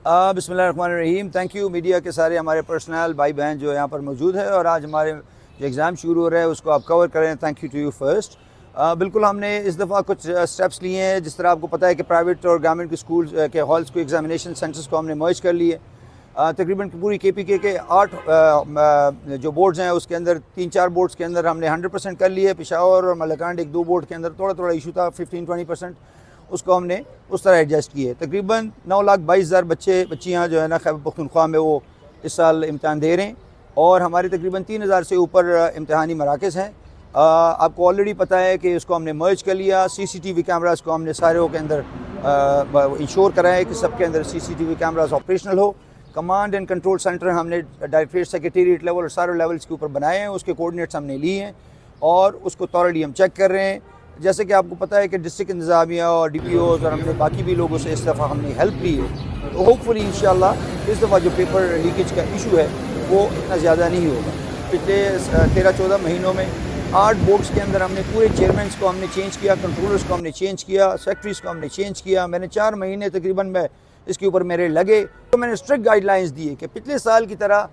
बिस्मिल्लाहिर्रहमानिर्रहीम। Thank you media के सारे हमारे पर्सनल भाई बहन जो यहाँ पर मौजूद है और आज हमारे जो एग्ज़ाम शुरू हो रहा है उसको आप कवर करें। Thank you to you first. बिल्कुल हमने इस दफ़ा कुछ स्टेप्स लिए हैं। जिस तरह आपको पता है कि प्राइवेट और गवर्नमेंट के स्कूल के हॉल्स को एग्जामिनेशन सेंटर्स को हमने मर्ज कर लिए। तकरीबन पूरी KPK के 8 जो बोर्ड्स हैं उसके अंदर 3-4 बोर्ड्स के अंदर हमने 100% कर लिए। पेशावर और मलकांड 1-2 बोर्ड के अंदर थोड़ा थोड़ा इशू था, 15-20% उसको हमने उस तरह एडजस्ट किए। तकरीबन 9,22,000 बच्चियाँ जो है ना खैबर पख्तूनख्वा में वो इस साल इम्तहान दे रहे हैं और हमारे तकरीबन 3,000 से ऊपर इम्तहानी मराकज़ हैं। आपको ऑलरेडी पता है कि उसको हमने मर्ज कर लिया। CCTV कैमरास को हमने सारे के अंदर इंश्योर कराया कि सबके अंदर CCTV कैमरास ऑपरेशनल हो। कमांड एंड कंट्रोल सेंटर हमने डायरेक्टरेट सेक्रेटेरिएट लेवल और सारे लेवल्स के ऊपर बनाए हैं। उसके कोऑर्डिनेट्स हमने लिए हैं और उसको तौरली हम चेक कर रहे हैं। जैसे कि आपको पता है कि डिस्ट्रिक्ट इंतज़ामिया और DPOs और हमने बाकी भी लोगों से इस दफ़ा हमने हेल्प ली है, तो होपफुली इंशाल्लाह इस दफ़ा जो पेपर लीकेज का इशू है वो इतना ज़्यादा नहीं होगा। पिछले 13-14 महीनों में 8 बोर्ड्स के अंदर हमने पूरे चेयरमैन को हमने चेंज किया, कंट्रोलर्स को हमने चेंज किया, सेक्रेटरीज़ को हमने चेंज किया। मैंने 4 महीने तकरीबन में इसके ऊपर मेरे लगे, तो मैंने स्ट्रिक्ट गाइडलाइंस दिए कि पिछले साल की तरह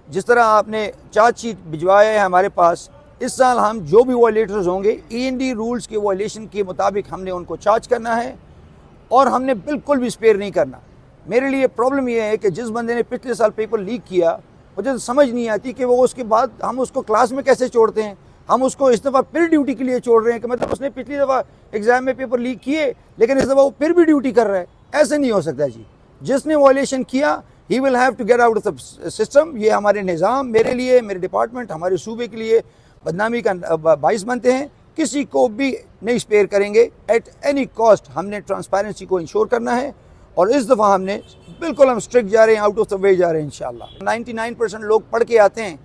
जिस तरह आपने चार्ज शीट भिजवाया है हमारे पास, इस साल हम जो भी वायलेटर्स होंगे END रूल्स के वायलेशन के मुताबिक हमने उनको चार्ज करना है और हमने बिल्कुल भी स्पेयर नहीं करना। मेरे लिए प्रॉब्लम ये है कि जिस बंदे ने पिछले साल पेपर लीक किया मुझे तो समझ नहीं आती कि वो उसके बाद हम उसको क्लास में कैसे छोड़ते हैं। हम उसको इस दफ़ा फिर ड्यूटी के लिए छोड़ रहे हैं कि मतलब उसने पिछली दफ़ा एग्ज़ाम में पेपर लीक किए लेकिन इस दफ़ा वो फिर भी ड्यूटी कर रहा है। ऐसे नहीं हो सकता जी। जिसने वायलेशन किया he will have to get out of the system. ये हमारे निज़ाम, मेरे लिए, मेरे डिपार्टमेंट, हमारे सूबे के लिए बदनामी का बाइस बनते हैं। किसी को भी नहीं स्पेयर करेंगे एट एनी कॉस्ट। हमने ट्रांसपेरेंसी को इंश्योर करना है और इस दफ़ा हमने बिल्कुल हम स्ट्रिक्ट जा रहे हैं, आउट ऑफ द वे जा रहे हैं इंशाल्लाह। 99% लोग पढ़ के आते हैं,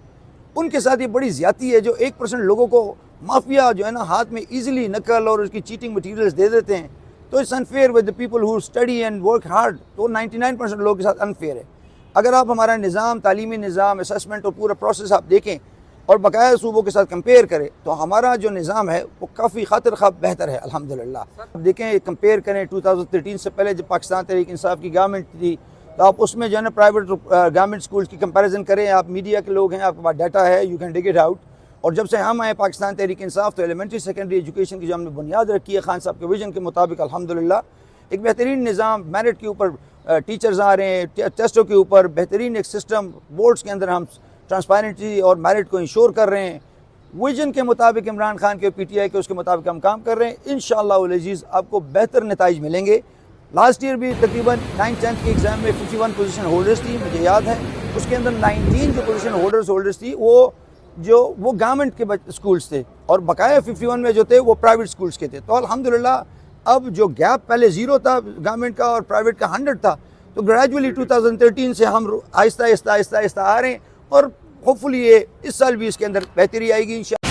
उनके साथ ये बड़ी ज़्यादती है। जो 1% लोगों को माफिया जो है ना हाथ में ईजिली नकल और उसकी चीटिंग मटीरियल्स दे देते हैं, तो it's unfair with the people who study and work hard. तो 99% लोगों के साथ अनफेयर है। अगर आप हमारा निज़ाम, तालीमी निज़ाम, असेसमेंट और पूरा प्रोसेस आप देखें और बकाया सूबों के साथ कंपेयर करें तो हमारा जो निज़ाम है वो काफ़ी खातिर ख़्वाह बेहतर है अल्हम्दुलिल्लाह। आप देखें, कंपेयर करें 2013 से पहले जब पाकिस्तान तहरीक इंसाफ की गवर्नमेंट थी तो आप उसमें जो है ना प्राइवेट गवर्नमेंट स्कूल्स की कंपैरिजन करें। आप मीडिया के लोग हैं, आपके पास डाटा है, you can dig it out. और जब से हम आए पाकिस्तान तहरीक इंसाफ तो एलिमेंट्री सेकेंडरी एजुकेशन की जो हमने बुनियाद रखी है खान साहब के विजन के मुताबिक अल्हम्दुलिल्लाह एक बेहतरीन निज़ाम, मेरिट के ऊपर टीचर्स आ रहे हैं, टेस्टों के ऊपर बेहतरीन एक सिस्टम, बोर्ड्स के अंदर हम ट्रांसपेरेंसी और मेरिट को इंश्योर कर रहे हैं। विजन के मुताबिक इमरान खान के PTI के उसके मुताबिक हम काम कर रहे हैं। इंशाअल्लाह अज़ीज़ आपको बेहतर नताइज मिलेंगे। लास्ट ईयर भी तकरीबन 9th-10th के एग्ज़ाम में 51 पोजीशन होल्डर्स थी, मुझे याद है। उसके अंदर 19 जो पोजीशन होल्डर्स थी वो गवर्नमेंट के स्कूल्स थे और बकाया 51 में जो थे वो प्राइवेट स्कूल्स के थे। तो अल्हम्दुलिल्लाह अब जो गैप पहले 0 था गवर्नमेंट का और प्राइवेट का 100 था, तो ग्रेजुअली 2013 से हम आहिस्ता आहिस्ता आ रहे हैं और होपफुली ये इस साल भी इसके अंदर बेहतरी आएगी इंशाअल्लाह।